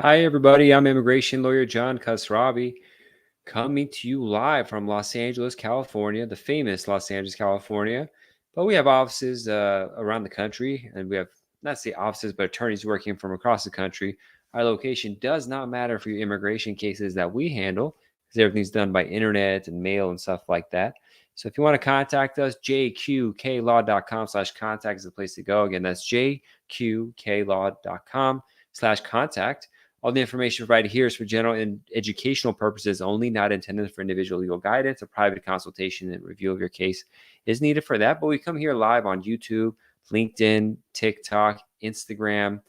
Hi, everybody. I'm immigration lawyer John Khosravi, coming to you live from Los Angeles, California, the famous Los Angeles, California. But we have offices around the country, and we have not say offices, but attorneys working from across the country. Our location does not matter for your immigration cases that we handle, because everything's done by internet and mail and stuff like that. So if you want to contact us, jqklaw.com/contact is the place to go. Again, that's jqklaw.com/contact. All the information provided here is for general and educational purposes only, not intended for individual legal guidance. A private consultation and review of your case is needed for that. But we come here live on YouTube, LinkedIn, TikTok, Instagram,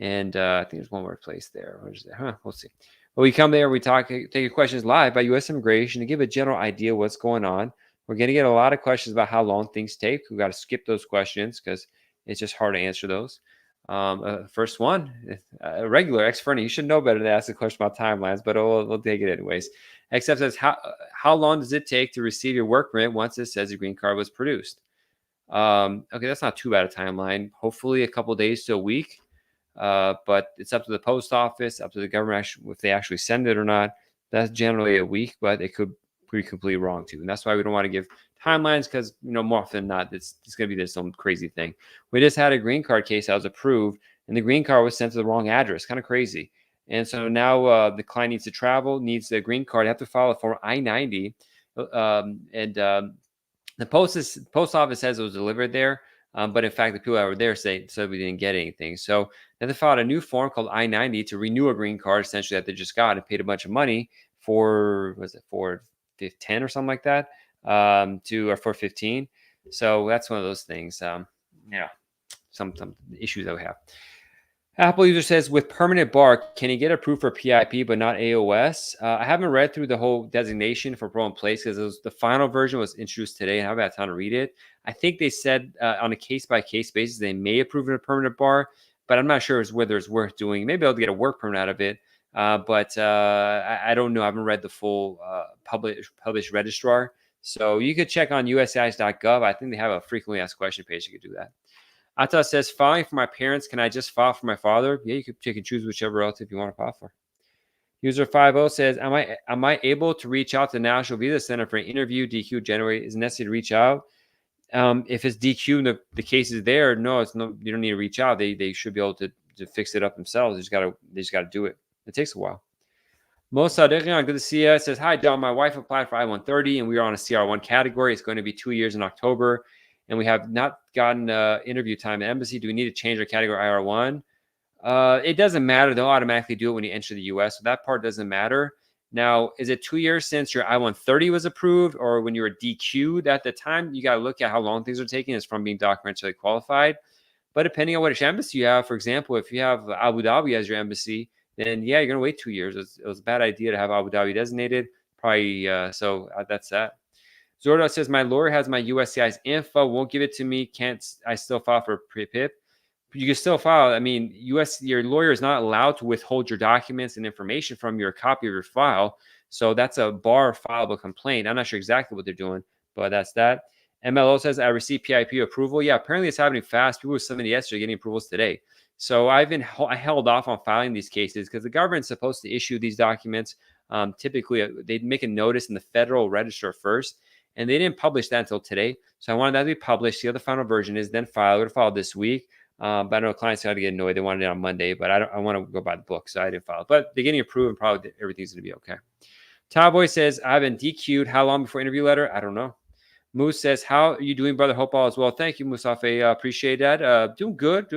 and I think there's one more place there. What is there? We'll see. But we come there, we talk, take your questions live by U.S. Immigration to give a general idea of what's going on. We're going to get a lot of questions about how long things take. We've got to skip those questions because it's just hard to answer those. First one, a regular ex-Fernie. You should know better to ask a question about timelines, but we'll take it anyways. Except says, how long does it take to receive your work permit once it says your green card was produced? Okay, that's not too bad a timeline. Hopefully a couple days to a week, but it's up to the post office, up to the government if they actually send it or not. That's generally a week, but it could be completely wrong too. And that's why we don't want to give timelines because, more often than not, it's going to be some crazy thing. We just had a green card case that was approved, and the green card was sent to the wrong address. Kind of crazy. And so now the client needs to travel, needs the green card, have to file it for I-90. The post office says it was delivered there, but in fact, the people that were there said we didn't get anything. So then they filed a new form called I-90 to renew a green card, essentially, that they just got and paid a bunch of money for, for 10 or something like that, for 15. So that's one of those things. Some issues that we have. Apple user says, with permanent bar, can you get approved for PIP but not AOS? I haven't read through the whole designation for parole in place because the final version was introduced today and I haven't had time to read it. I think they said on a case-by-case basis they may approve a permanent bar, but I'm not sure whether it's worth doing. Maybe I'll get a work permit out of it, but I don't know. I haven't read the full published registrar. So you could check on USCIS.gov. I think they have a frequently asked question page. You could do that. Ata says, filing for my parents, can I just file for my father? Yeah, you can choose whichever relative you want to file for. User 50 says, am I able to reach out to the National Visa Center for an interview? DQ generate is necessary to reach out. If it's DQ and the case is there, no, you don't need to reach out. They should be able to fix it up themselves. They just gotta do it. It takes a while. Mosa, good to see you. It says, hi, John. My wife applied for I-130 and we are on a CR1 category. It's going to be 2 years in October. And we have not gotten interview time at embassy. Do we need to change our category IR1? It doesn't matter. They'll automatically do it when you enter the U.S., so that part doesn't matter. Now, is it 2 years since your I-130 was approved or when you were DQ'd at the time? You got to look at how long things are taking. It's from being documentally qualified. But depending on which embassy you have, for example, if you have Abu Dhabi as your embassy, then yeah, you're going to wait 2 years. It was a bad idea to have Abu Dhabi designated. Probably, so that's that. Zordo says, my lawyer has my USCIS info, won't give it to me. Can't I still file for PIP? You can still file. I mean, your lawyer is not allowed to withhold your documents and information from your copy of your file. So that's a bar fileable complaint. I'm not sure exactly what they're doing, but that's that. MLO says, I received PIP approval. Yeah, apparently it's happening fast. People were submitting yesterday getting approvals today. So I held off on filing these cases because the government's supposed to issue these documents. Typically, they'd make a notice in the Federal Register first. And they didn't publish that until today. So I wanted that to be published. See how the final version is, then file. We're going to file this week. But I know clients got to get annoyed. They wanted it on Monday, but I want to go by the book, so I didn't file it. But they're getting approved and probably everything's going to be okay. Towboy says, I've been DQ'd. How long before interview letter? I don't know. Moose says, how are you doing, brother? Hope all is well. Thank you, Musafe. Appreciate that. Doing good.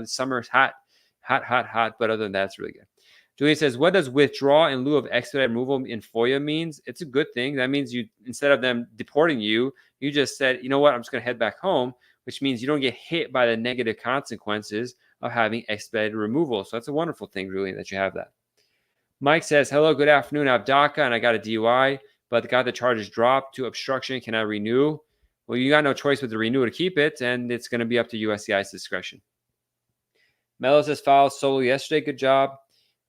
Summer's hot, but other than that, it's really good. Julian says, what does withdraw in lieu of expedited removal in FOIA means? It's a good thing. That means you, instead of them deporting you, you just said, you know what, I'm just going to head back home, which means you don't get hit by the negative consequences of having expedited removal. So that's a wonderful thing, Julian, that you have that. Mike says, hello, good afternoon. I have DACA and I got a DUI, but got the charges dropped to obstruction. Can I renew? Well, you got no choice but to renew to keep it, and it's going to be up to USCIS discretion. Mello says, filed solo yesterday. Good job.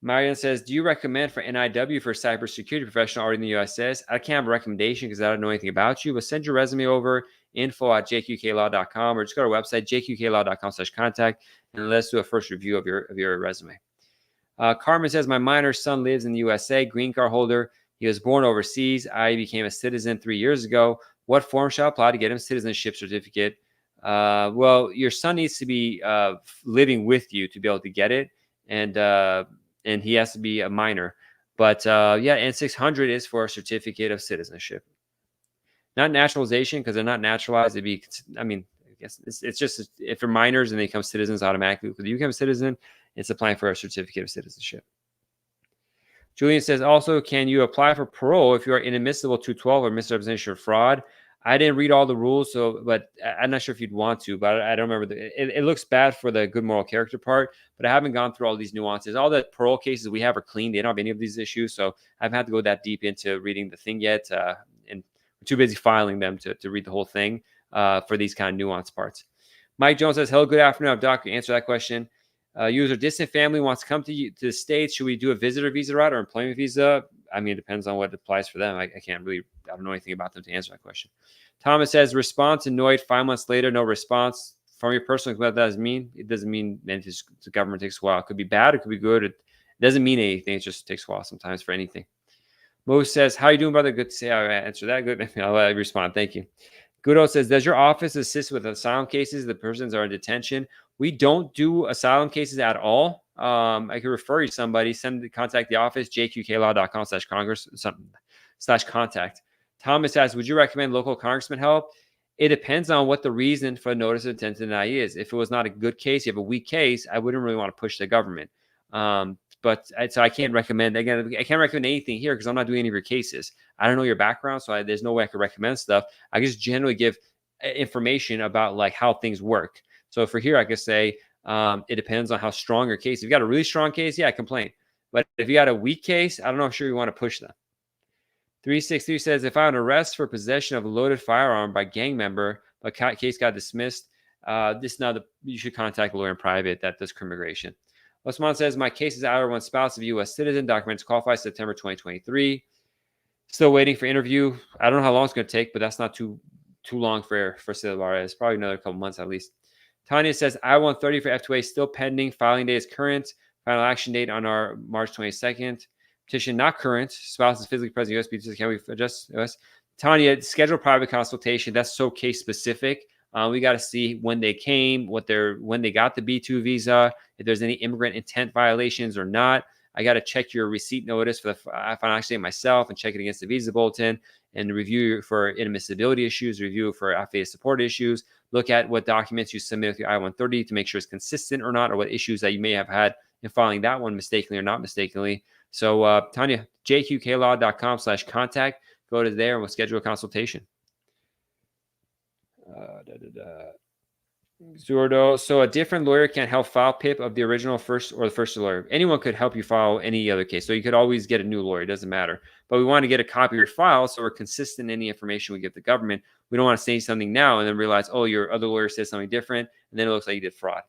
Marian says, do you recommend for NIW for cybersecurity professional already in the U.S.? I can't have a recommendation because I don't know anything about you, but send your resume over, info@jqklaw.com, or just go to our website, jqklaw.com/contact, and let's do a first review of your resume. Carmen says, my minor son lives in the USA, green card holder. He was born overseas. I became a citizen 3 years ago. What form shall I apply to get him citizenship certificate? Well, your son needs to be living with you to be able to get it, and he has to be a minor. But yeah, and 600 is for a certificate of citizenship, not naturalization, because they're not naturalized. It'd be, I mean, I guess it's just if they're minors and they become citizens automatically. When you become a citizen, it's applying for a certificate of citizenship. Julian says, also, can you apply for parole if you are inadmissible to 12 or misrepresentation or fraud? I didn't read all the rules, but I'm not sure if you'd want to, but I don't remember. It looks bad for the good moral character part, but I haven't gone through all these nuances. All the parole cases we have are clean. They don't have any of these issues, so I haven't had to go that deep into reading the thing yet, and I'm too busy filing them to read the whole thing for these kind of nuanced parts. Mike Jones says, hello, good afternoon. Doctor, answer that question. User, distant family wants to come to the States. Should we do a visitor visa route or employment visa? I mean, it depends on what applies for them. I don't know anything about them to answer that question. Thomas says, response annoyed 5 months later, no response. From your personal, what does that mean? It doesn't mean anything. The government takes a while. It could be bad. It could be good. It doesn't mean anything. It just takes a while sometimes for anything. Mo says, how you doing, brother? Good to say. I'll answer that. Good. I'll respond. Thank you. Gudo says, does your office assist with asylum cases? The persons are in detention. We don't do asylum cases at all. I could refer you to somebody. Contact the office, jqklaw.com/congress/contact. Thomas asks, would you recommend local congressman help? It depends on what the reason for notice of intent to deny is. If it was not a good case, you have a weak case, I wouldn't really want to push the government. So I can't recommend, again, I can't recommend anything here because I'm not doing any of your cases. I don't know your background, so there's no way I could recommend stuff. I just generally give information about like how things work. So for here, I could say it depends on how strong your case. If you got a really strong case, yeah, complain. But if you got a weak case, I don't know if sure you want to push them. 363 says, if I have an arrest for possession of a loaded firearm by gang member, but case got dismissed, you should contact a lawyer in private that does criminal immigration. Osman says, my case is out of one spouse of a U.S. citizen. Documents qualify September 2023. Still waiting for interview. I don't know how long it's going to take, but that's not too long for Silvara. It's probably another couple months at least. Tanya says, I-130 for F2A still pending. Filing date is current. Final action date on our March 22nd. Petition not current. Spouse is physically present. USB. Can we adjust? Yes. Tanya, schedule private consultation. That's so case specific. We got to see when they came, when they got the B2 visa, if there's any immigrant intent violations or not. I got to check your receipt notice for the final action date myself and check it against the visa bulletin and review for inadmissibility issues, review for affidavit support issues, look at what documents you submit with your I-130 to make sure it's consistent or not, or what issues that you may have had in filing that one mistakenly or not mistakenly. So Tanya, jqklaw.com/contact. Go to there and we'll schedule a consultation. Zurdo. So a different lawyer can't help file PIP of the original first or the first lawyer. Anyone could help you file any other case. So you could always get a new lawyer. It doesn't matter. But we want to get a copy of your file so we're consistent in any information we give the government. We don't want to say something now and then realize, oh, your other lawyer says something different, and then it looks like you did fraud.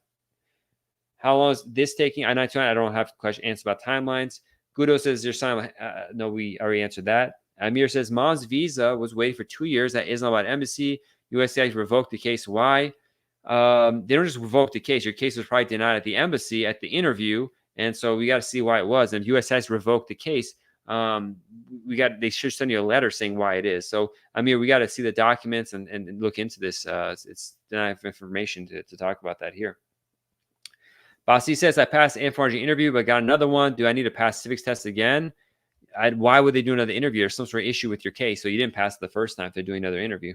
How long is this taking? I don't have answers about timelines. Gudo says, your son. No, we already answered that. Amir says, mom's visa was waiting for 2 years at Islamabad Embassy. USCIS revoked the case. Why? They don't just revoke the case. Your case was probably denied at the embassy at the interview, and so we got to see why it was. And if USCIS revoked the case, they should send you a letter saying why it is. So Amir, we got to see the documents and look into this. It's enough information to talk about that here. Basi says, I passed the N4G interview, but got another one. Do I need to pass civics test again? Why would they do another interview? There's some sort of issue with your case. So you didn't pass it the first time if they're doing another interview.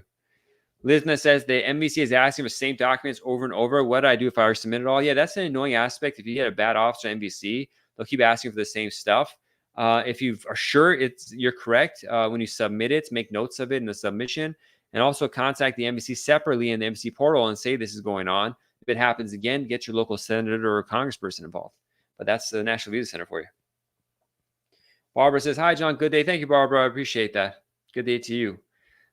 Lizna says, the NBC is asking for the same documents over and over. What do I do if I submit it all? Yeah, that's an annoying aspect. If you get a bad officer at NBC, they'll keep asking for the same stuff. If you are sure you're correct, when you submit it, make notes of it in the submission. And also contact the embassy separately in the embassy portal and say this is going on. If it happens again, get your local senator or congressperson involved. But that's the National Visa Center for you. Barbara says, hi, John. Good day. Thank you, Barbara. I appreciate that. Good day to you.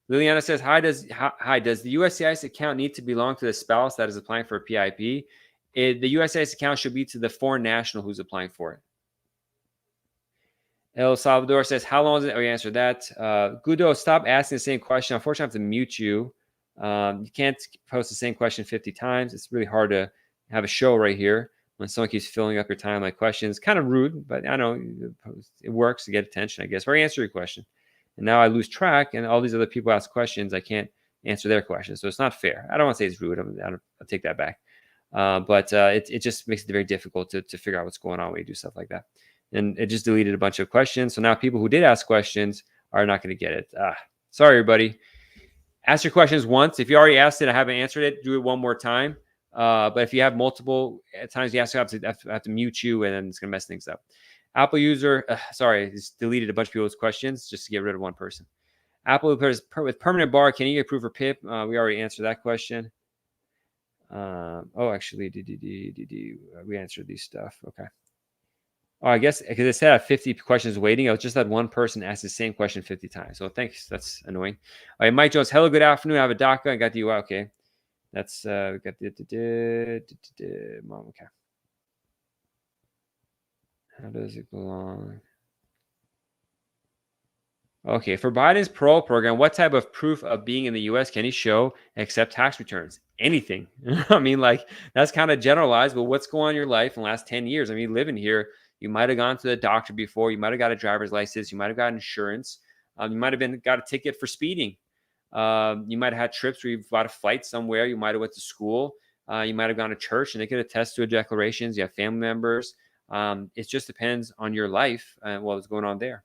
Liliana says, hi, does the USCIS account need to belong to the spouse that is applying for a PIP? The USCIS account should be to the foreign national who's applying for it. El Salvador says, how long is it? Oh, you answered that. Gudo, stop asking the same question. Unfortunately, I have to mute you. You can't post the same question 50 times. It's really hard to have a show right here when someone keeps filling up your time like questions. Kind of rude, but I know it works to get attention, I guess. Or I answer your question. And now I lose track, and all these other people ask questions. I can't answer their questions. So it's not fair. I don't want to say it's rude. I'll take that back. But it just makes it very difficult to figure out what's going on when you do stuff like that. And it just deleted a bunch of questions. So now people who did ask questions are not going to get it. Sorry, everybody. Ask your questions once. If you already asked it, I haven't answered it, do it one more time. But if you have multiple times you ask, I have to mute you, and then it's going to mess things up. Apple user, sorry, just deleted a bunch of people's questions just to get rid of one person. Apple with permanent bar, can you get approved for PIP? We already answered that question. Actually, we answered these stuff. Okay. Oh, I guess because it said I have 50 questions waiting. I just had one person ask the same question 50 times. So thanks. That's annoying. All right, Mike Jones. Hello, good afternoon. I have a DACA. I got the UI. Okay. That's we got the mom. Okay. How does it belong? Okay, for Biden's parole program, what type of proof of being in the U.S. can he show except tax returns? Anything. I mean, like, that's kind of generalized, but what's going on in your life in the last 10 years? I mean, living here, you might have gone to the doctor before. You might have got a driver's license. You might have got insurance. You might have got a ticket for speeding. You might have had trips where you've bought a flight somewhere. You might have went to school. You might have gone to church, and they could attest to declarations. You have family members. It just depends on your life and what was going on there.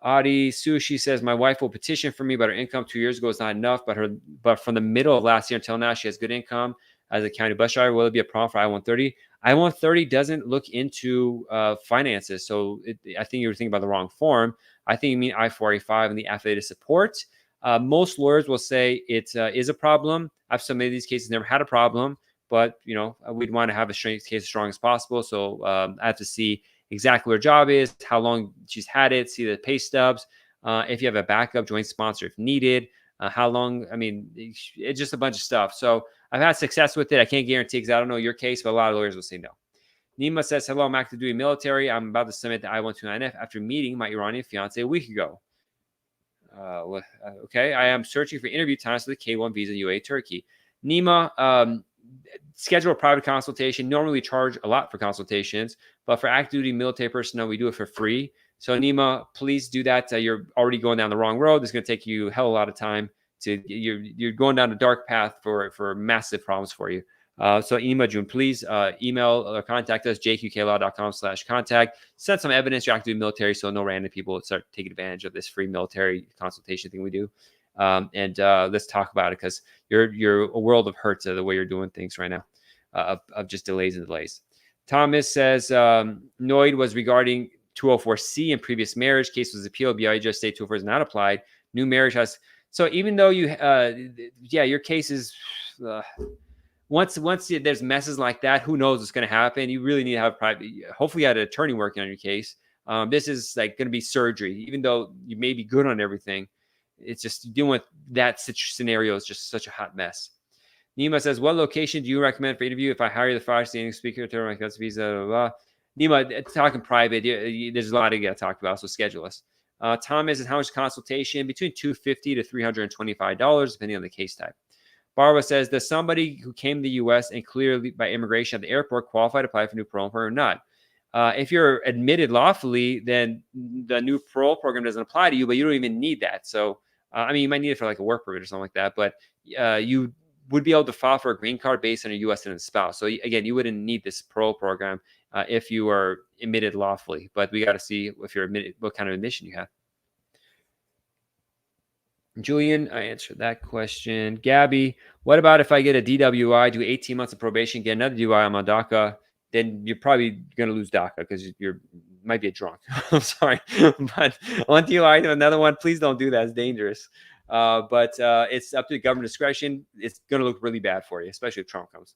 Adi Sushi says, my wife will petition for me, but her income 2 years ago is not enough. But from the middle of last year until now, she has good income as a county bus driver. Will it be a problem for I-130? I-130 doesn't look into finances. So I think you're thinking about the wrong form. I think you mean I-485 and the affidavit of support. Most lawyers will say it is a problem. I've submitted these cases, never had a problem, but we'd want to have a case as strong as possible. So I have to see exactly what her job is, how long she's had it, see the pay stubs, if you have a backup joint sponsor if needed, how long, it's just a bunch of stuff. So I've had success with it. I can't guarantee because I don't know your case, but a lot of lawyers will say no. Nima says, hello, I'm active duty military. I'm about to submit the I-129F after meeting my Iranian fiance a week ago. Okay, I am searching for interview times for the K-1 visa UAE Turkey. Nima, schedule a private consultation. Normally we charge a lot for consultations, but for active duty military personnel, we do it for free. So Nima, please do that. You're already going down the wrong road. It's going to take you a hell of a lot of time. You're going down a dark path for massive problems for you. So Nima June, please email or contact us, jqqlaw.com/contact. Send some evidence you're active duty military, so no random people start taking advantage of this free military consultation thing we do. And let's talk about it because you're a world of hurt to the way you're doing things right now, of just delays and delays. Thomas says Noid was regarding 204C in previous marriage. Case was appealed. BIA just state 204 is not applied. New marriage has. So even though your case is once there's messes like that, who knows what's going to happen? You really need to have private. Hopefully, you had an attorney working on your case. This is like going to be surgery, even though you may be good on everything. It's just dealing with that scenario is just such a hot mess. Nima says, what location do you recommend for interview if I hire the fire standing speaker to my cousin's visa? Blah, blah. Nima, talking private, there's a lot to get talked about, so schedule us. Thomas is how much consultation? Between $250 to $325, depending on the case type. Barbara says, does somebody who came to the U.S. and clearly by immigration at the airport qualify to apply for new parole or not? If you're admitted lawfully, then the new parole program doesn't apply to you, but you don't even need that. So, you might need it for like a work permit or something like that, but you would be able to file for a green card based on your U.S. citizen spouse. So again, you wouldn't need this parole program if you are admitted lawfully, but we got to see if you're admitted, what kind of admission you have. Julian, I answered that question. Gabby, what about if I get a DWI, do 18 months of probation, get another DUI on my DACA? Then you're probably going to lose DACA because you might be a drunk. I'm sorry. But one DUI to another one, please don't do that. It's dangerous. But it's up to government discretion. It's going to look really bad for you, especially if Trump comes.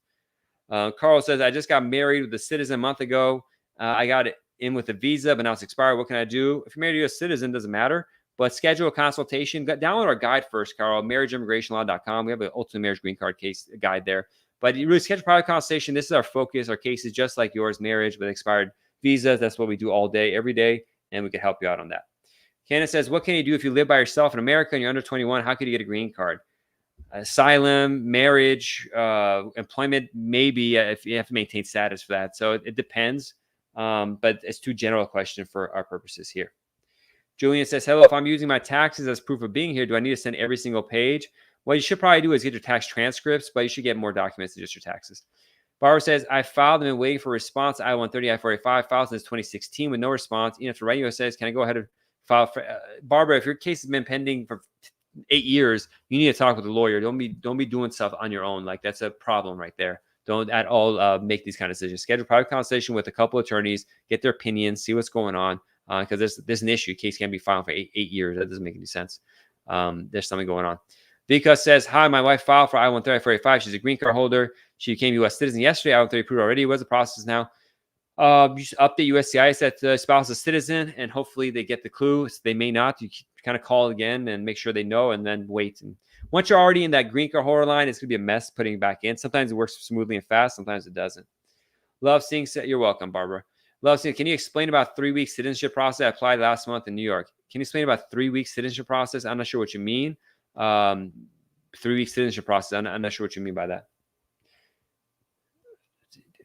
Carl says, I just got married with a citizen a month ago. I got it in with a visa, but now it's expired. What can I do? If you're married to a citizen, doesn't matter. But schedule a consultation. Download our guide first, Carl, marriageimmigrationlaw.com. We have an ultimate marriage green card case guide there. But you really schedule a private consultation. This is our focus. Our case is just like yours, marriage with expired visas. That's what we do all day, every day, and we can help you out on that. Candace says, what can you do if you live by yourself in America and you're under 21? How could you get a green card? Asylum, marriage, employment, maybe if you have to maintain status for that. So it depends. But it's too general a question for our purposes here. Julian says, hello, if I'm using my taxes as proof of being here, do I need to send every single page? What you should probably do is get your tax transcripts, but you should get more documents than just your taxes. Barbara says, I filed and been waiting for a response. I-130, I-485, filed since 2016 with no response. Even if the radio says, can I go ahead and file for Barbara, if your case has been pending for 8 years, you need to talk with a lawyer. Don't be doing stuff on your own. Like, that's a problem right there. Don't at all make these kind of decisions. Schedule a private conversation with a couple attorneys, get their opinions, see what's going on. Because there's an issue. Case can't be filed for eight years. That doesn't make any sense. There's something going on. Vika says, hi, my wife filed for I-130, I-485. She's a green card holder. She became U.S. citizen yesterday. I-130 approved already. What's the process now? You should update USCIS that the spouse is a citizen, and hopefully they get the clue. They may not. You kind of call again and make sure they know, and then wait. And once you're already in that green card holder line, it's going to be a mess putting it back in. Sometimes it works smoothly and fast. Sometimes it doesn't. Love seeing. You're welcome, Barbara. Love seeing. Can you explain about 3-week citizenship process? I applied last month in New York. Can you explain about 3-week citizenship process? I'm not sure what you mean. 3-week citizenship process. I'm not sure what you mean by that.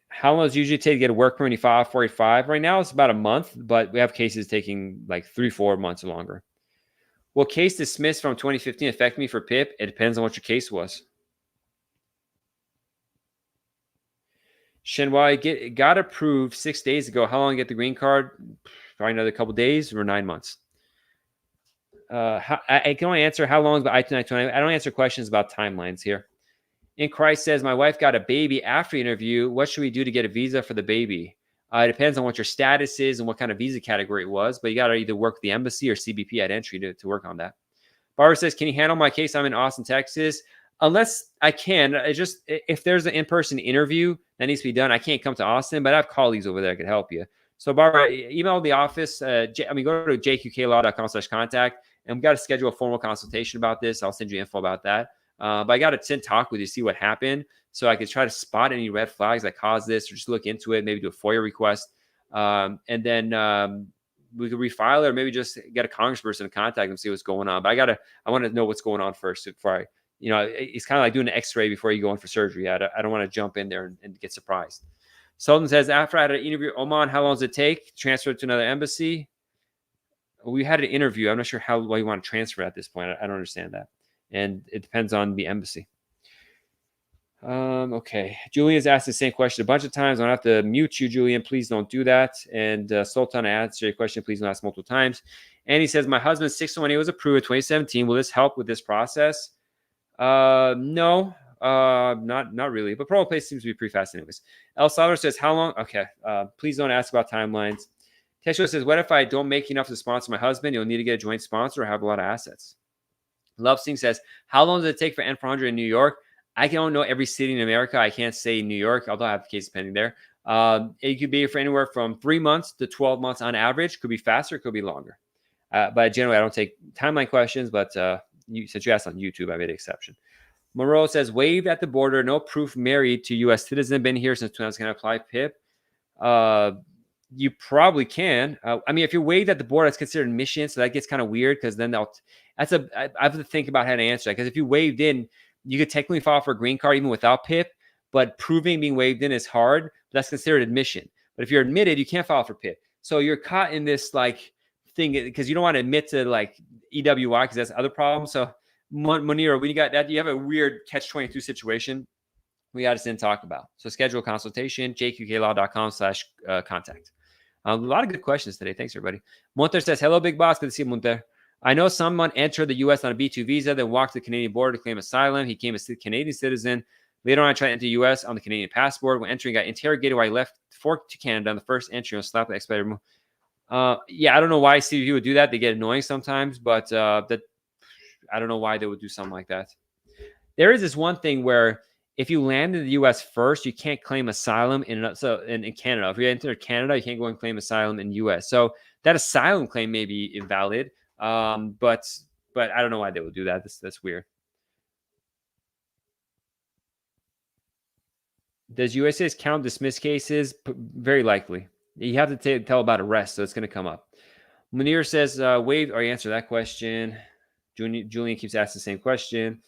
How long does it usually take to get a work permit when you file 485? Right now, it's about a month, but we have cases taking like 3-4 months or longer. Will case dismissed from 2015 affect me for PIP? It depends on what your case was. Shenwai got approved 6 days ago. How long to get the green card? Probably another couple days or 9 months. I can only answer how long is about I-290. I don't answer questions about timelines here. In Christ says, my wife got a baby after the interview. What should we do to get a visa for the baby? It depends on what your status is and what kind of visa category it was, but you got to either work with the embassy or CBP at entry to work on that. Barbara says, can you handle my case? I'm in Austin, Texas. Unless I can, if there's an in-person interview that needs to be done, I can't come to Austin, but I have colleagues over there that could help you. So Barbara, email the office. Go to jqklaw.com/contact, and we've got to schedule a formal consultation about this. I'll send you info about that. But I got to talk with you, see what happened, so I could try to spot any red flags that caused this, or just look into it, maybe do a FOIA request, and then we could refile it, or maybe just get a congressperson to contact them, see what's going on. But I want to know what's going on first before it's kind of like doing an X-ray before you go in for surgery. I don't want to jump in there and get surprised. Sultan says, after I had an interview, Oman, how long does it take? Transfer to another embassy? We had an interview. I'm not sure why you want to transfer at this point. I don't understand that. And it depends on the embassy. Okay. Julian's asked the same question a bunch of times. I don't have to mute you, Julian. Please don't do that. And Sultan, I answered your question. Please don't ask multiple times. And he says, my husband's 601A was approved in 2017. Will this help with this process? No, not really. But parole place seems to be pretty fast anyways. El Salvador says, how long? Okay. Please don't ask about timelines. Tesho says, what if I don't make enough to sponsor my husband? You'll need to get a joint sponsor or have a lot of assets. Love Singh says, how long does it take for N400 in New York? I don't know every city in America. I can't say New York, although I have cases pending there. It could be for anywhere from 3 months to 12 months on average. Could be faster, could be longer. But generally, I don't take timeline questions. But since you asked on YouTube, I made an exception. Moreau says, waived at the border, no proof married to U.S. citizen, been here since 2000, can I apply PIP? You probably can. If you're waived at the border, that's considered admission, so that gets kind of weird because then I have to think about how to answer that. Because if you waived in, you could technically file for a green card even without PIP, but proving being waived in is hard. But that's considered admission. But if you're admitted, you can't file for PIP. So you're caught in this thing because you don't want to admit to EWI because that's other problems. So Munir, when you got that, you have a weird catch-22 situation we got to sit and talk about. So schedule a consultation, jqklaw.com/contact. A lot of good questions today. Thanks, everybody. Monter says, hello, big boss. Good to see you, Monter. I know someone entered the U.S. on a B2 visa, then walked to the Canadian border to claim asylum. He became a Canadian citizen. Later on, I tried to enter the U.S. on the Canadian passport. When entering, got interrogated while he left to Canada on the first entry and slapped the expedited. I don't know why CBP would do that. They get annoying sometimes, but I don't know why they would do something like that. There is this one thing where if you land in the U.S. first, you can't claim asylum in Canada. If you enter Canada, you can't go and claim asylum in the U.S. So that asylum claim may be invalid. But I don't know why they would do that. That's weird. Does USCIS count dismissed cases? Very likely. You have to tell about arrest, so it's going to come up. Munir says, waived. Or you answer that question. Julian keeps asking the same question.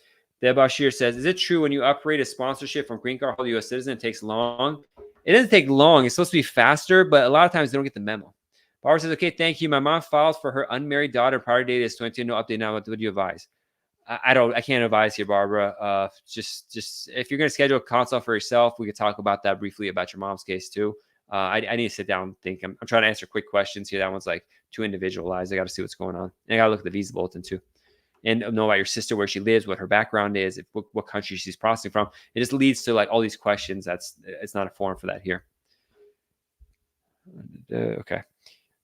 Deb Bashir says, is it true when you upgrade a sponsorship from green card holder to U.S. citizen, it takes long? It doesn't take long. It's supposed to be faster, but a lot of times they don't get the memo. Barbara says, okay, thank you. My mom filed for her unmarried daughter. Prior date is 22. No update now. What do you advise? I can't advise here, Barbara. Just if you're going to schedule a consult for yourself, we could talk about that briefly about your mom's case too. I need to sit down and think. I'm trying to answer quick questions here. That one's like too individualized. I got to see what's going on. And I got to look at the visa bulletin too, and know about your sister, where she lives, what her background is, what country she's processing from. It just leads to like all these questions. It's not a forum for that here. Okay.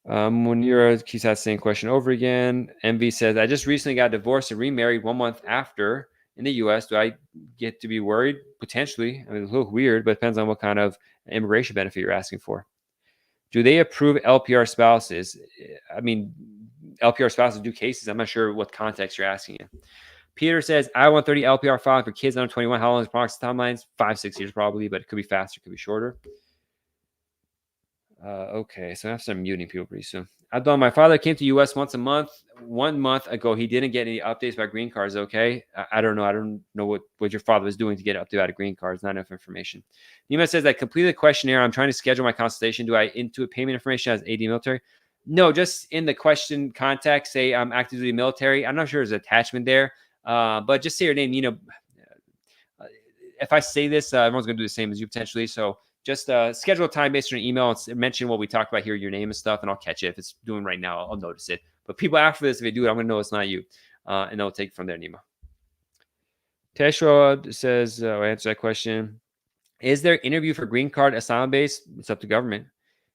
Munira keeps that same question over again. MV says, I just recently got divorced and remarried 1 month after in the US. Do I get to be worried? Potentially. I mean, it's a little weird, but it depends on what kind of immigration benefit you're asking for. Do they approve LPR spouses? I mean, LPR spouses do cases. I'm not sure what context you're asking in. Peter says, I-130 LPR filing for kids under 21. How long is approximate timelines? 5-6 years probably, but it could be faster, it could be shorter. Okay, so I have to start muting people pretty soon. Abdul, my father came to U.S. once a month. 1 month ago, he didn't get any updates about green cards. Okay, I don't know. I don't know what your father was doing to get up to out of green cards. Not enough information. Nima says, I completed the questionnaire. I'm trying to schedule my consultation. Do I input payment information as AD military? No, just in the question context, say I'm active duty military. I'm not sure there's an attachment there, but just say your name. If I say this, everyone's going to do the same as you potentially. So just schedule a time based on an email and mention what we talked about here, your name and stuff, and I'll catch it. If it's doing right now, I'll notice it. But people after this, if they do it, I'm going to know it's not you. And they'll take it from there, Nima. Teshwa says, I answer that question. Is there interview for green card asylum base? It's up to government.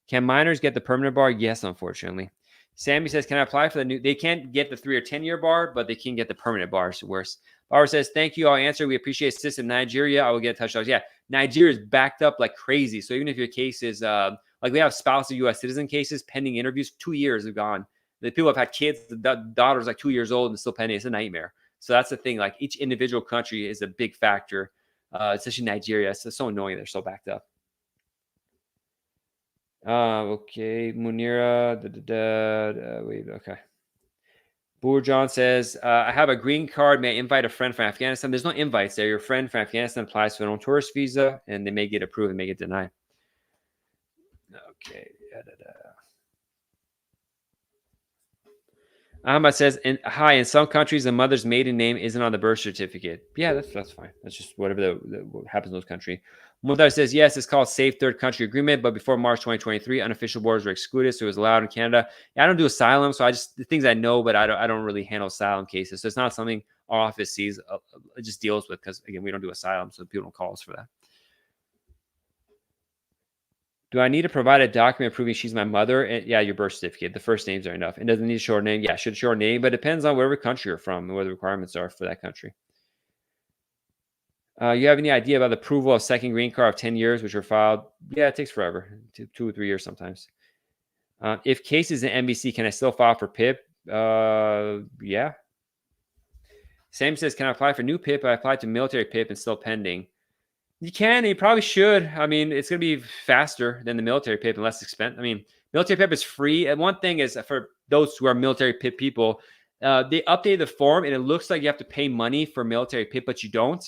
Can minors get the permanent bar? Yes, unfortunately. Sammy says, can I apply for the new? They can't get the 3 or 10 year bar, but they can get the permanent bar. So worse. Barbara says, thank you. I'll answer. We appreciate assistance in Nigeria. I will get in touch. Yeah, Nigeria is backed up like crazy. So even if your case is like we have spouse of U.S. citizen cases pending interviews, 2 years have gone. The people have had kids, the daughter's like 2 years old and still pending. It's a nightmare. So that's the thing. Like each individual country is a big factor, especially Nigeria. It's so annoying they're so backed up. Okay, Munira. Wait, okay. Bourjon says, I have a green card. May I invite a friend from Afghanistan? There's no invites there. Your friend from Afghanistan applies for their own tourist visa, and they may get approved and may get denied. Okay. Ahmad says, hi, in some countries, the mother's maiden name isn't on the birth certificate. Yeah, that's fine. That's just whatever what happens in those countries. Mudar says, yes, it's called Safe Third Country Agreement, but before March 2023, unofficial borders were excluded, so it was allowed in Canada. Yeah, I don't do asylum, so the things I know, but I don't really handle asylum cases. So it's not something our office sees, it just deals with, because, again, we don't do asylum, so people don't call us for that. Do I need to provide a document proving she's my mother? Yeah, your birth certificate. The first names are enough. It doesn't need a short name. Yeah, it should show a name, but it depends on whatever country you're from and what the requirements are for that country. You have any idea about the approval of second green card of 10 years, which were filed? Yeah, it takes forever, 2 or 3 years sometimes. If cases in NBC, can I still file for PIP? Yeah. Sam says, can I apply for new PIP? I applied to military PIP and still pending. You can. You probably should. I mean, it's going to be faster than the military PIP and less expensive. I mean, military PIP is free. And one thing is, for those who are military PIP people, they updated the form, and it looks like you have to pay money for military PIP, but you don't.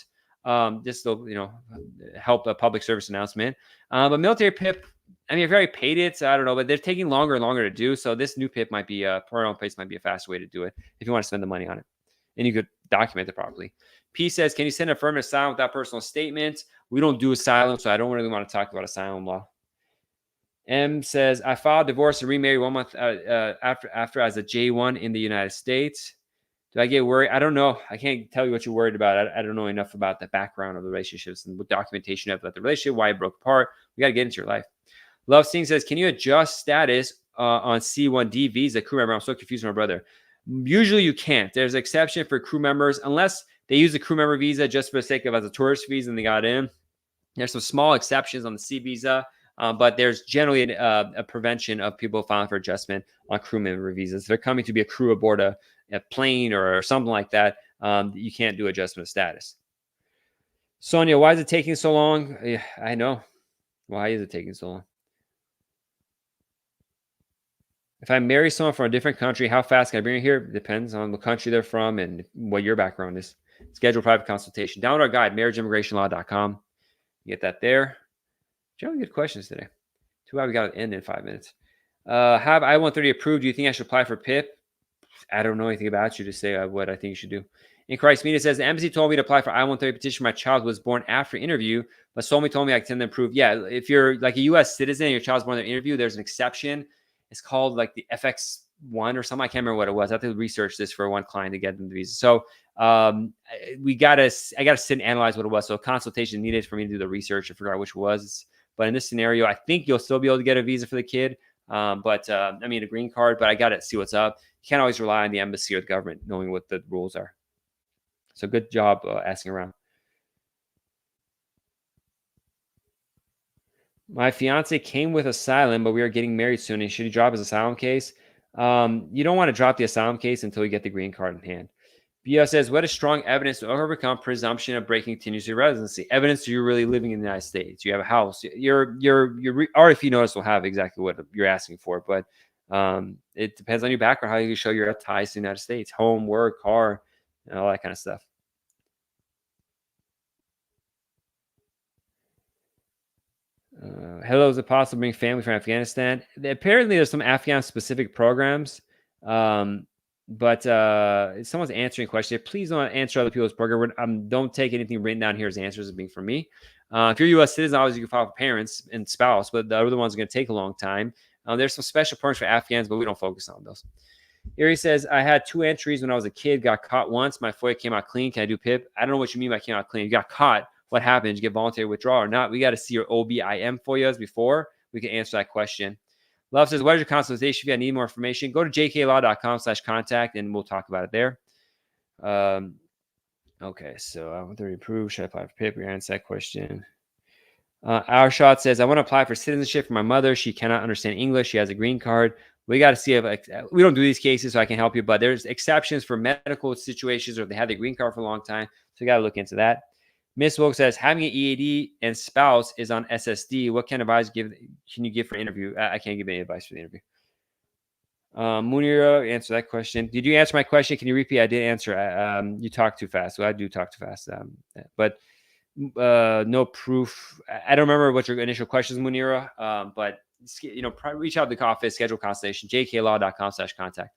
Just to, help a public service announcement. But military PIP, I mean, if you already paid it, so I don't know, but they're taking longer and longer to do. So this new PIP might be parole in place might be a faster way to do it if you want to spend the money on it, and you could document it properly. P says, can you send affirmative asylum without personal statement? We don't do asylum, so I don't really want to talk about asylum law. M says, I filed divorce and remarried 1 month after as a J1 in the United States. Do I get worried? I don't know. I can't tell you what you're worried about. I don't know enough about the background of the relationships and what documentation you have about the relationship, why it broke apart. We got to get into your life. Love Singh says, can you adjust status on C1D visa crew member? I'm so confused with my brother. Usually you can't. There's an exception for crew members unless they use the crew member visa just for the sake of as a tourist visa and they got in. There's some small exceptions on the C visa, but there's generally a prevention of people filing for adjustment on crew member visas. If they're coming to be a crew aboard a plane or something like that, you can't do adjustment of status. Sonia, why is it taking so long? Yeah, I know. Why is it taking so long? If I marry someone from a different country, how fast can I bring her here? Depends on the country they're from and what your background is. Schedule private consultation. Download our guide, marriageimmigrationlaw.com. You get that there. Generally good questions today. Too bad we got to end in 5 minutes. Have I-130 approved? Do you think I should apply for PIP? I don't know anything about you to say what I think you should do. In Christ Media says, the embassy told me to apply for I-130 petition. My child was born after interview, but Solmi told me I can approve. Yeah, if you're like a U.S. citizen and your child's born at interview, there's an exception. It's called like the FX1 or something. I can't remember what it was. I have to research this for one client to get them the visa. So I gotta sit and analyze what it was. So consultation needed for me to do the research and figure out which it was. But in this scenario, I think you'll still be able to get a visa for the kid. I mean, a green card, but I got to see what's up. You can't always rely on the embassy or the government knowing what the rules are. So good job asking around. My fiance came with asylum, but we are getting married soon. And should he drop his asylum case? You don't want to drop the asylum case until you get the green card in hand. BS says, what is strong evidence to overcome presumption of breaking continuous residency? Evidence you're really living in the United States. You have a house. Your RFE notice will have exactly what you're asking for, but it depends on your background, how you show your ties to the United States, home, work, car, and all that kind of stuff. Hello, is it possible to bring family from Afghanistan? Apparently, there's some Afghan-specific programs. But someone's answering a question. Please don't answer other people's program. Don't take anything written down here as answers as being from me. If you're a U.S. citizen, obviously you can file for parents and spouse, but the other ones are going to take a long time. There's some special programs for Afghans, but we don't focus on those. Erie says, I had 2 entries when I was a kid, got caught once. My FOIA came out clean. Can I do PIP? I don't know what you mean by came out clean. You got caught. What happened? Did you get voluntary withdrawal or not? We got to see your OBIM FOIAs before we can answer that question. Love says, what is your consultation? If you need more information, go to jklaw.com/contact and we'll talk about it there. Okay, so I want to approve. Should I apply for PIP? We answer that question. Our shot says, I want to apply for citizenship for my mother. She cannot understand English. She has a green card. We got to see if we don't do these cases, so I can help you, but there's exceptions for medical situations or if they had the green card for a long time. So you got to look into that. Miss Wilk says, having an EAD and spouse is on SSD. What kind of advice can you give for interview? I can't give any advice for the interview. Munira, answer that question. Did you answer my question? Can you repeat? I did answer. You talk too fast. So I do talk too fast. But no proof. I don't remember what your initial questions, Munira. But reach out to the office, schedule consultation, jklaw.com/contact.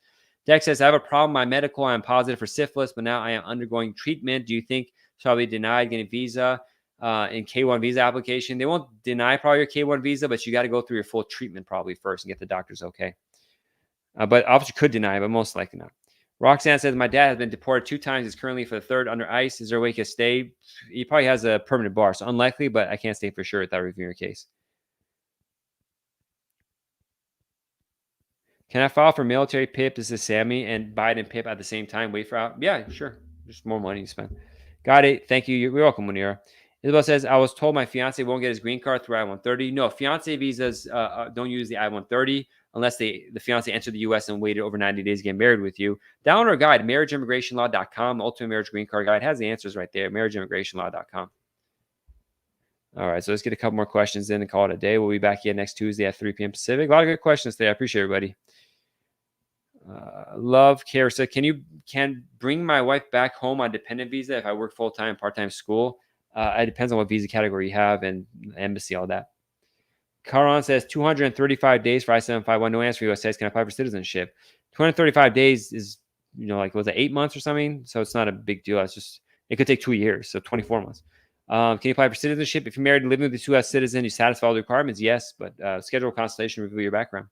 Dex says, I have a problem. My medical, I am positive for syphilis, but now I am undergoing treatment. Do you think shall be denied getting visa in K1 visa application? They won't deny probably your K1 visa, but you got to go through your full treatment probably first and get the doctor's okay. But obviously could deny, but most likely not. Roxanne says, my dad has been deported 2 times. He's currently for the 3rd under ICE. Is there a way he can stay? He probably has a permanent bar, so unlikely, but I can't say for sure without reviewing your case. Can I file for military PIP? This is Sammy and Biden PIP at the same time. Wait for out. Yeah, sure. Just more money to spend. Got it. Thank you. You're welcome, Munira. Isabel says, I was told my fiance won't get his green card through I-130. No, fiance visas don't use the I-130 unless the fiance entered the U.S. and waited over 90 days to get married with you. Download our guide, marriageimmigrationlaw.com. The Ultimate Marriage Green Card Guide has the answers right there, marriageimmigrationlaw.com. All right, so let's get a couple more questions in and call it a day. We'll be back here next Tuesday at 3 p.m. Pacific. A lot of good questions today. I appreciate everybody. Love Care said, can bring my wife back home on dependent visa if I work full-time, part-time school? It depends on what visa category you have and embassy, all that. Caron says 235 days for I-751. No answer for U.S. says, can I apply for citizenship? 235 days is, was it 8 months or something? So it's not a big deal. It's just, it could take 2 years, so 24 months. Can you apply for citizenship? If you're married and living with a U.S. citizen, you satisfy all the requirements? Yes, but schedule a consultation, review your background.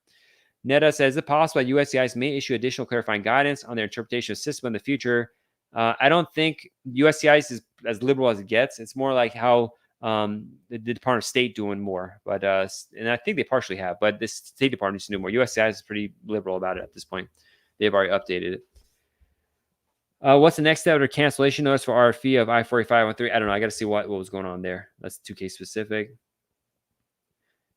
Netta says, is it possible that USCIS may issue additional clarifying guidance on their interpretation of system in the future? I don't think USCIS is as liberal as it gets. It's more like how the Department of State doing more. But and I think they partially have, but the State Department needs to do more. USCIS is pretty liberal about it at this point. They've already updated it. What's the next step or cancellation notice for RFE of I-4513? I don't know. I got to see what was going on there. That's 2 case specific.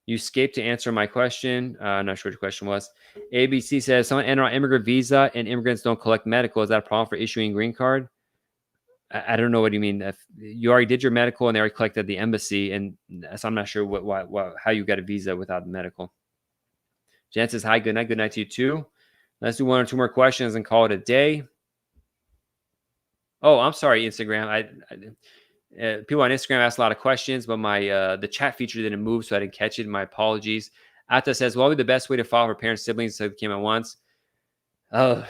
You escaped to answer my question. I'm not sure what your question was. ABC says, someone enter on immigrant visa and immigrants don't collect medical. Is that a problem for issuing green card? I don't know what you mean. If you already did your medical and they already collected the embassy, and so I'm not sure how you got a visa without the medical. Jen says, hi, good night. Good night to you too. Let's do 1 or 2 more questions and call it a day. Oh, I'm sorry, Instagram. People on Instagram asked a lot of questions, but my the chat feature didn't move, so I didn't catch it. My apologies. Atta says, "What would be the best way to file for parents, siblings, so they came at once?" Uh,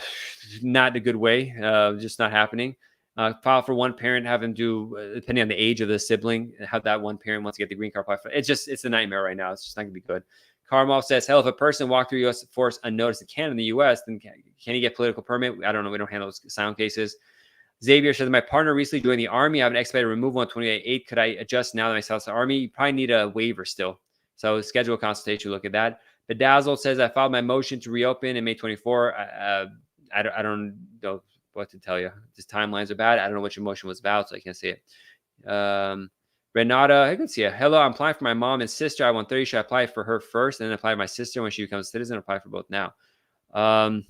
Not a good way. Just not happening. File for one parent, have them do, depending on the age of the sibling, how that one parent wants to get the green card. It's a nightmare right now. It's just not gonna be good. Karmov says, hell, if a person walked through U.S. force unnoticed and can in the U.S., then can he get political permit? I don't know. We don't handle those sound cases. Xavier says, my partner recently joined the Army. I have an expedited removal on 28/8. Could I adjust now that my son's in the Army? You probably need a waiver still. So schedule a consultation. Look at that. Bedazzle says, I filed my motion to reopen in May 24. I don't know what to tell you. These timelines are bad. I don't know what your motion was about, so I can't say it. Renata, I can see it. Hello, I'm applying for my mom and sister. I-130. Should I apply for her first and then apply for my sister when she becomes a citizen? Apply for both now. I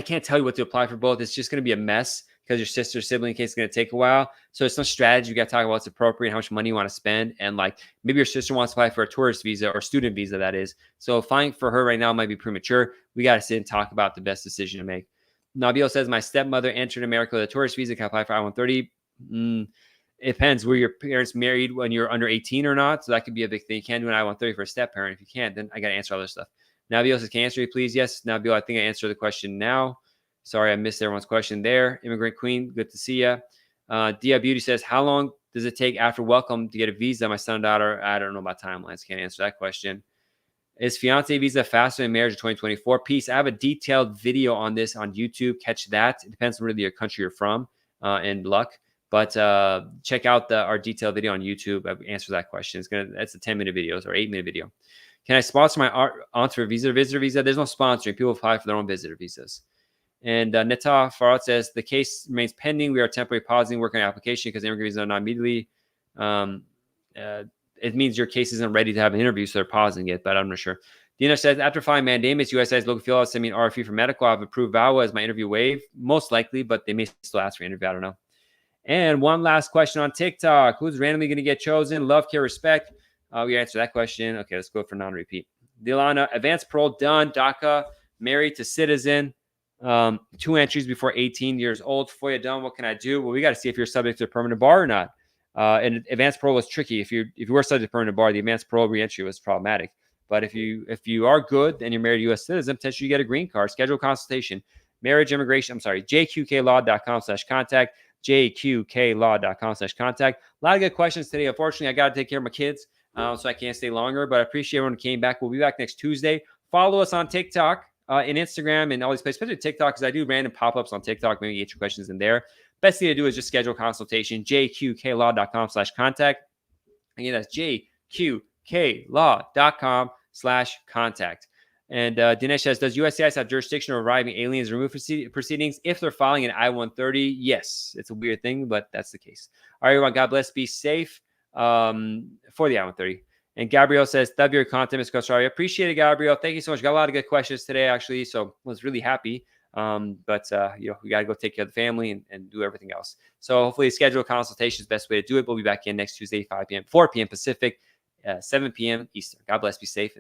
can't tell you what to apply for both. It's just going to be a mess because your sister sibling case is going to take a while. So it's some strategy. You got to talk about what's appropriate, how much money you want to spend. And like maybe your sister wants to apply for a tourist visa or student visa, that is. So applying for her right now might be premature. We got to sit and talk about the best decision to make. Nabil says, my stepmother entered America with a tourist visa. Can I apply for I-130? It depends. Were your parents married when you're under 18 or not? So that could be a big thing. You can't do an I-130 for a step parent. If you can't, then I got to answer other stuff. Nabil says, can you answer me, please? Yes, Nabil, I think I answered the question now. Sorry, I missed everyone's question there. Immigrant Queen, good to see you. Dia Beauty says, how long does it take after welcome to get a visa? My son and daughter, I don't know about timelines. Can't answer that question. Is fiance visa faster than marriage in 2024? Peace. I have a detailed video on this on YouTube. Catch that. It depends on really your country you're from and luck. But check out our detailed video on YouTube. I answer that question. That's a 10-minute video or 8-minute video. Can I sponsor my aunt for a visitor visa? There's no sponsoring. People apply for their own visitor visas. And Neta Farad says, the case remains pending. We are temporarily pausing work on the application because the immigrant visa are not immediately. It means your case isn't ready to have an interview, so they're pausing it, but I'm not sure. Dina says, after filing mandamus, USI's local field sent me an RFE for medical. I've approved VAWA as my interview waived. Most likely, but they may still ask for an interview. I don't know. And one last question on TikTok. Who's randomly going to get chosen? Love, care, respect. We answer that question. Okay, let's go for non-repeat. Dilana, advanced parole done. DACA, married to citizen. 2 entries before 18 years old. FOIA done. What can I do? Well, we got to see if you're subject to a permanent bar or not. And advanced parole was tricky. If you were subject to permanent bar, the advanced parole reentry was problematic. But if you are good and you're married to a U.S. citizen, potentially you get a green card. Schedule consultation. Marriage immigration. jqqlaw.com/contact. jqqlaw.com/contact. A lot of good questions today. Unfortunately, I got to take care of my kids, so I can't stay longer. But I appreciate everyone who came back. We'll be back next Tuesday. Follow us on TikTok. And Instagram and all these places, especially TikTok, because I do random pop-ups on TikTok. Maybe get your questions in there. Best thing to do is just schedule a consultation. jqqlaw.com/contact. Again, that's jqqlaw.com/contact. And Dinesh says, does USCIS have jurisdiction over arriving aliens remove proceedings if they're filing an I-130? Yes. It's a weird thing, but that's the case. All right, everyone. God bless. Be safe for the I-130. And Gabriel says, love your content, Ms. Costaria. Appreciate it, Gabriel. Thank you so much. Got a lot of good questions today, actually. So I was really happy. But we got to go take care of the family and do everything else. So hopefully schedule a consultation is the best way to do it. We'll be back in next Tuesday, 5 p.m., 4 p.m. Pacific, 7 p.m. Eastern. God bless. Be safe.